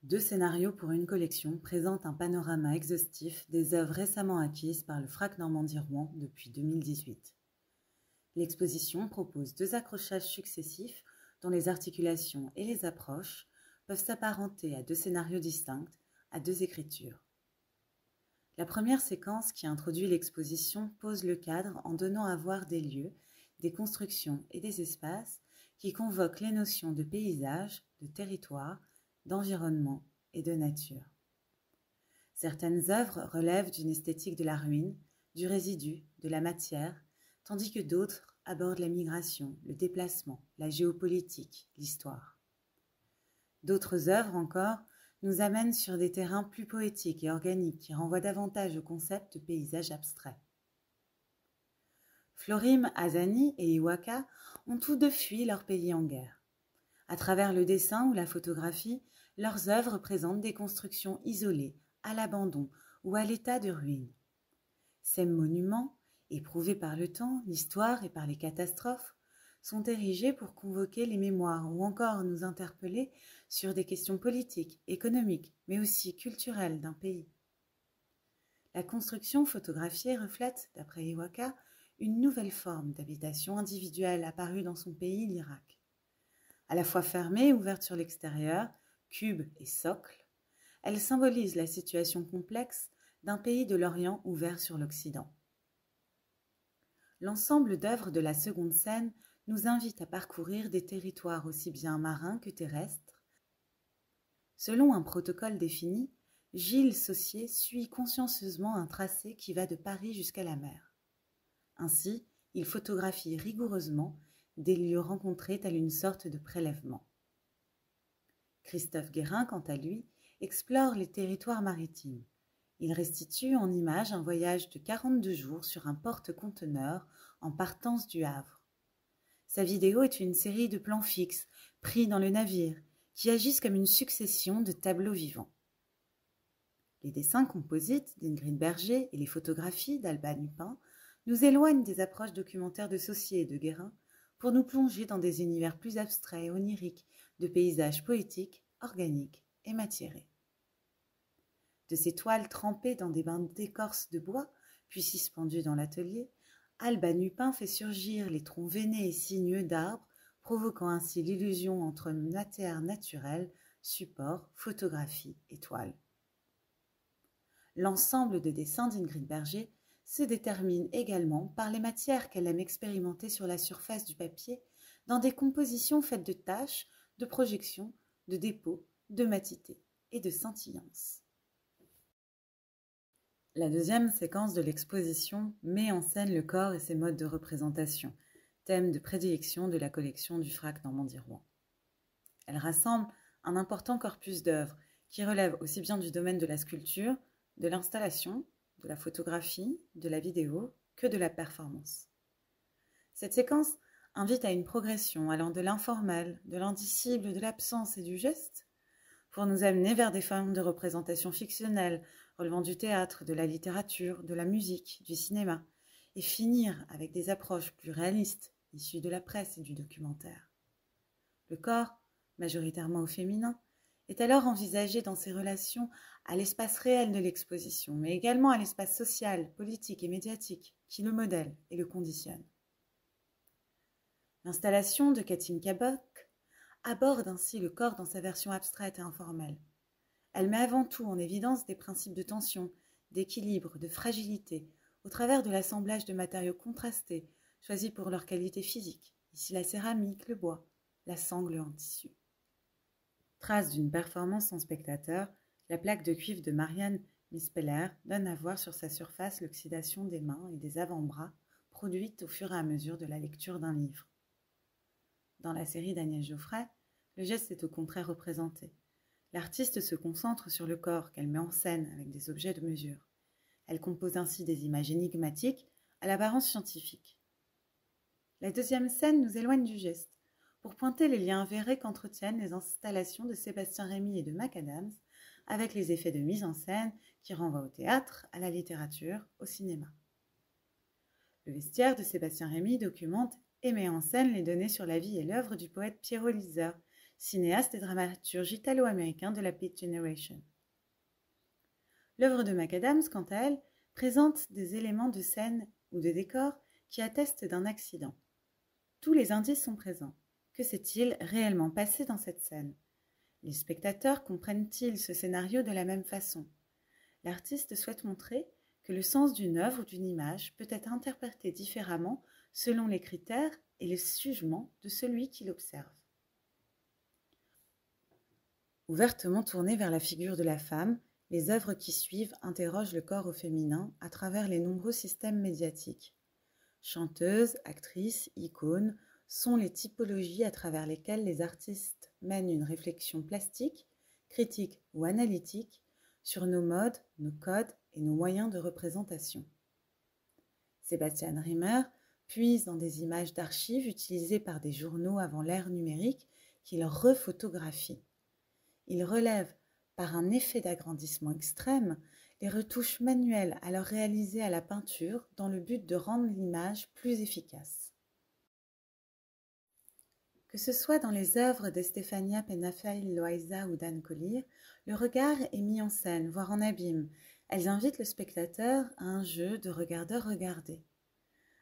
Deux scénarios pour une collection présentent un panorama exhaustif des œuvres récemment acquises par le FRAC Normandie-Rouen depuis 2018. L'exposition propose deux accrochages successifs dont les articulations et les approches peuvent s'apparenter à deux scénarios distincts, à deux écritures. La première séquence qui introduit l'exposition pose le cadre en donnant à voir des lieux, des constructions et des espaces qui convoquent les notions de paysage, de territoire, d'environnement et de nature. Certaines œuvres relèvent d'une esthétique de la ruine, du résidu, de la matière, tandis que d'autres abordent la migration, le déplacement, la géopolitique, l'histoire. D'autres œuvres encore nous amènent sur des terrains plus poétiques et organiques qui renvoient davantage au concept de paysage abstrait. Florim Hasani et Iwaka ont tous deux fui leur pays en guerre. À travers le dessin ou la photographie, leurs œuvres présentent des constructions isolées, à l'abandon ou à l'état de ruine. Ces monuments, éprouvés par le temps, l'histoire et par les catastrophes, sont érigés pour convoquer les mémoires ou encore nous interpeller sur des questions politiques, économiques, mais aussi culturelles d'un pays. La construction photographiée reflète, d'après Iwaka, une nouvelle forme d'habitation individuelle apparue dans son pays, l'Irak. À la fois fermée et ouverte sur l'extérieur, cube et socle, elle symbolise la situation complexe d'un pays de l'Orient ouvert sur l'Occident. L'ensemble d'œuvres de la seconde scène nous invite à parcourir des territoires aussi bien marins que terrestres. Selon un protocole défini, Gilles Saussier suit consciencieusement un tracé qui va de Paris jusqu'à la mer. Ainsi, il photographie rigoureusement des lieux rencontrés tel une sorte de prélèvement. Christophe Guérin, quant à lui, explore les territoires maritimes. Il restitue en images un voyage de 42 jours sur un porte-conteneurs en partance du Havre. Sa vidéo est une série de plans fixes pris dans le navire qui agissent comme une succession de tableaux vivants. Les dessins composites d'Ingrid Berger et les photographies d'Alba Nupin nous éloignent des approches documentaires de Saussier et de Guérin pour nous plonger dans des univers plus abstraits et oniriques de paysages poétiques, organiques et matiérés. De ces toiles trempées dans des bains d'écorce de bois, puis suspendues dans l'atelier, Alba Nupin fait surgir les troncs veinés et sinueux d'arbres, provoquant ainsi l'illusion entre matière naturelle, support, photographie et toile. L'ensemble des dessins d'Ingrid Berger se détermine également par les matières qu'elle aime expérimenter sur la surface du papier dans des compositions faites de taches, de projections, de dépôts, de matité et de scintillance. La deuxième séquence de l'exposition met en scène le corps et ses modes de représentation, thème de prédilection de la collection du FRAC Normandie-Rouen. Elle rassemble un important corpus d'œuvres qui relève aussi bien du domaine de la sculpture, de l'installation, de la photographie, de la vidéo que de la performance. Cette séquence invite à une progression allant de l'informel, de l'indicible, de l'absence et du geste, pour nous amener vers des formes de représentation fictionnelle relevant du théâtre, de la littérature, de la musique, du cinéma, et finir avec des approches plus réalistes, issues de la presse et du documentaire. Le corps, majoritairement au féminin, est alors envisagé dans ses relations à l'espace réel de l'exposition, mais également à l'espace social, politique et médiatique qui le modèle et le conditionne. L'installation de Katinka Bock aborde ainsi le corps dans sa version abstraite et informelle. Elle met avant tout en évidence des principes de tension, d'équilibre, de fragilité, au travers de l'assemblage de matériaux contrastés, choisis pour leur qualité physique, ici la céramique, le bois, la sangle en tissu. Trace d'une performance en spectateur, la plaque de cuivre de Marianne Mispeller donne à voir sur sa surface l'oxydation des mains et des avant-bras, produite au fur et à mesure de la lecture d'un livre. Dans la série d'Agnès Geoffrey, le geste est au contraire représenté. L'artiste se concentre sur le corps qu'elle met en scène avec des objets de mesure. Elle compose ainsi des images énigmatiques à l'apparence scientifique. La deuxième scène nous éloigne du geste, pour pointer les liens avérés qu'entretiennent les installations de Sébastien Rémy et de McAdams avec les effets de mise en scène qui renvoient au théâtre, à la littérature, au cinéma. Le vestiaire de Sébastien Rémy documente et met en scène les données sur la vie et l'œuvre du poète Pierrot Liseur, cinéaste et dramaturge italo-américain de la Beat Generation. L'œuvre de McAdams, quant à elle, présente des éléments de scène ou de décor qui attestent d'un accident. Tous les indices sont présents. Que s'est-il réellement passé dans cette scène? Les spectateurs comprennent-ils ce scénario de la même façon? L'artiste souhaite montrer que le sens d'une œuvre ou d'une image peut être interprété différemment selon les critères et les jugements de celui qui l'observe. Ouvertement tournées vers la figure de la femme, les œuvres qui suivent interrogent le corps au féminin à travers les nombreux systèmes médiatiques. Chanteuses, actrices, icônes sont les typologies à travers lesquelles les artistes mènent une réflexion plastique, critique ou analytique sur nos modes, nos codes et nos moyens de représentation. Sébastien Riemer puise dans des images d'archives utilisées par des journaux avant l'ère numérique qu'il refotographie. Il relève, par un effet d'agrandissement extrême, les retouches manuelles alors réalisées à la peinture dans le but de rendre l'image plus efficace. Que ce soit dans les œuvres de Stefania Penafiel Loaiza ou d'Anne Collier, le regard est mis en scène, voire en abîme. Elles invitent le spectateur à un jeu de regardeur-regardé.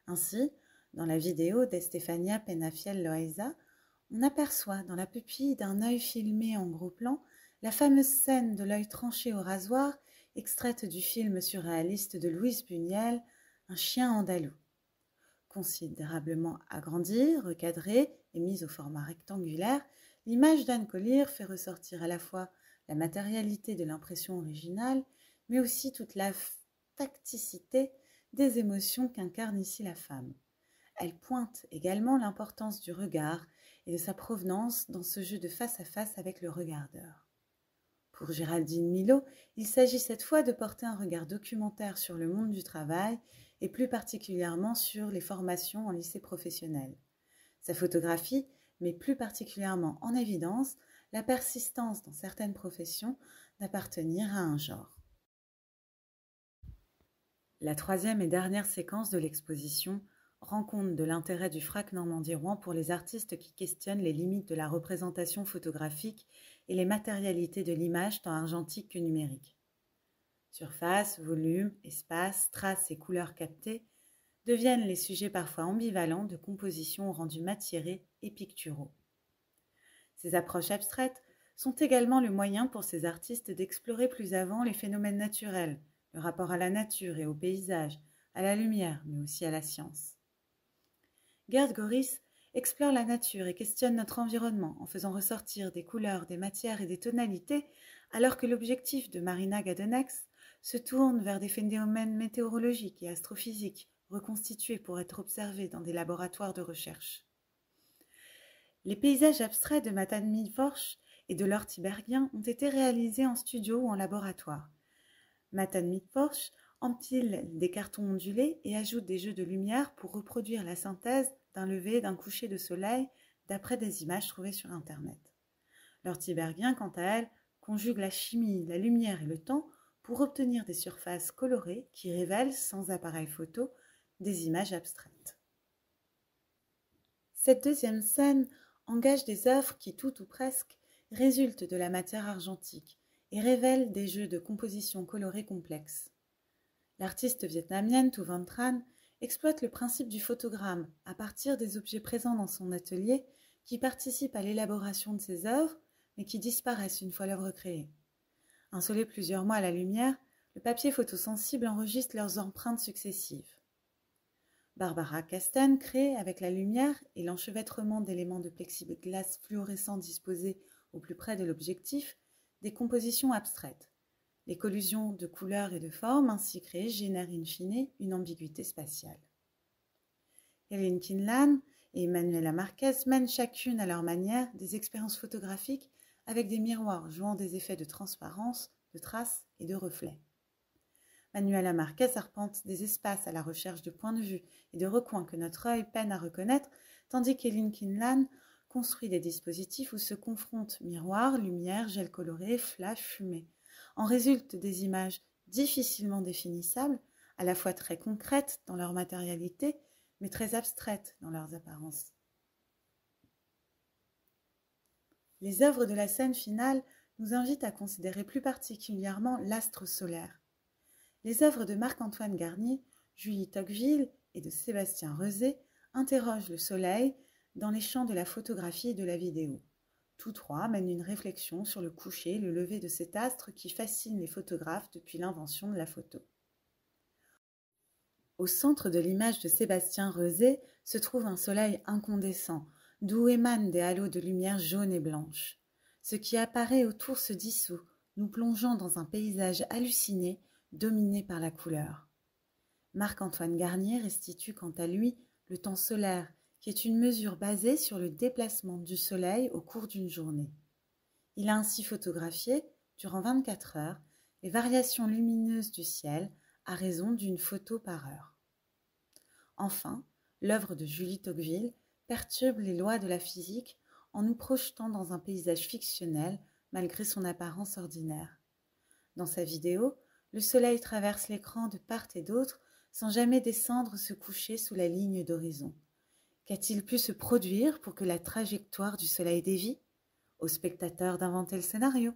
Ainsi, dans la vidéo de Stefania Penafiel Loaiza, on aperçoit dans la pupille d'un œil filmé en gros plan la fameuse scène de l'œil tranché au rasoir, extraite du film surréaliste de Louise Buñuel, Un chien andalou. Considérablement agrandie, recadrée et mise au format rectangulaire, l'image d'Anne Collier fait ressortir à la fois la matérialité de l'impression originale, mais aussi toute la tacticité des émotions qu'incarne ici la femme. Elle pointe également l'importance du regard et de sa provenance dans ce jeu de face à face avec le regardeur. Pour Géraldine Milot, il s'agit cette fois de porter un regard documentaire sur le monde du travail et plus particulièrement sur les formations en lycée professionnel. Sa photographie met plus particulièrement en évidence la persistance dans certaines professions d'appartenir à un genre. La troisième et dernière séquence de l'exposition rend compte de l'intérêt du FRAC Normandie-Rouen pour les artistes qui questionnent les limites de la représentation photographique et les matérialités de l'image tant argentique que numérique. Surface, volume, espace, traces et couleurs captées deviennent les sujets parfois ambivalents de compositions au rendu matiéré et picturaux. Ces approches abstraites sont également le moyen pour ces artistes d'explorer plus avant les phénomènes naturels, le rapport à la nature et au paysage, à la lumière, mais aussi à la science. Gerd Goris explore la nature et questionne notre environnement en faisant ressortir des couleurs, des matières et des tonalités, alors que l'objectif de Marina Gadonex se tourne vers des phénomènes météorologiques et astrophysiques reconstitués pour être observés dans des laboratoires de recherche. Les paysages abstraits de Matan Midforsch et de Laure Tiberghien ont été réalisés en studio ou en laboratoire. Matan Midforsch empile des cartons ondulés et ajoute des jeux de lumière pour reproduire la synthèse d'un lever et d'un coucher de soleil d'après des images trouvées sur Internet. Laure Tiberghien, quant à elle, conjugue la chimie, la lumière et le temps pour obtenir des surfaces colorées qui révèlent, sans appareil photo, des images abstraites. Cette deuxième scène engage des œuvres qui, tout ou presque, résultent de la matière argentique et révèlent des jeux de composition colorée complexes. L'artiste vietnamienne Thu Van Tran exploite le principe du photogramme à partir des objets présents dans son atelier qui participent à l'élaboration de ses œuvres mais qui disparaissent une fois l'œuvre créée. Installé plusieurs mois à la lumière, le papier photosensible enregistre leurs empreintes successives. Barbara Kasten crée, avec la lumière et l'enchevêtrement d'éléments de plexiglas fluorescents disposés au plus près de l'objectif, des compositions abstraites. Les collusions de couleurs et de formes ainsi créées génèrent in fine une ambiguïté spatiale. Hélène Kinlan et Manuela Marquez mènent chacune à leur manière des expériences photographiques avec des miroirs jouant des effets de transparence, de traces et de reflets. Manuela Marquez arpente des espaces à la recherche de points de vue et de recoins que notre œil peine à reconnaître, tandis qu'Hélène Kinlan construit des dispositifs où se confrontent miroirs, lumière, gel coloré, flash, fumée. En résultent des images difficilement définissables, à la fois très concrètes dans leur matérialité, mais très abstraites dans leurs apparences. Les œuvres de la scène finale nous invitent à considérer plus particulièrement l'astre solaire. Les œuvres de Marc-Antoine Garnier, Julie Tocqueville et de Sébastien Rezé interrogent le soleil dans les champs de la photographie et de la vidéo. Tous trois mènent une réflexion sur le coucher et le lever de cet astre qui fascine les photographes depuis l'invention de la photo. Au centre de l'image de Sébastien Rezé se trouve un soleil incandescent, d'où émanent des halos de lumière jaune et blanche. Ce qui apparaît autour se dissout, nous plongeant dans un paysage halluciné, dominé par la couleur. Marc-Antoine Garnier restitue quant à lui le temps solaire, qui est une mesure basée sur le déplacement du soleil au cours d'une journée. Il a ainsi photographié, durant 24 heures, les variations lumineuses du ciel à raison d'une photo par heure. Enfin, l'œuvre de Julie Tocqueville perturbe les lois de la physique en nous projetant dans un paysage fictionnel malgré son apparence ordinaire. Dans sa vidéo, le soleil traverse l'écran de part et d'autre sans jamais descendre se coucher sous la ligne d'horizon. Qu'a-t-il pu se produire pour que la trajectoire du soleil dévie ? Au spectateur d'inventer le scénario.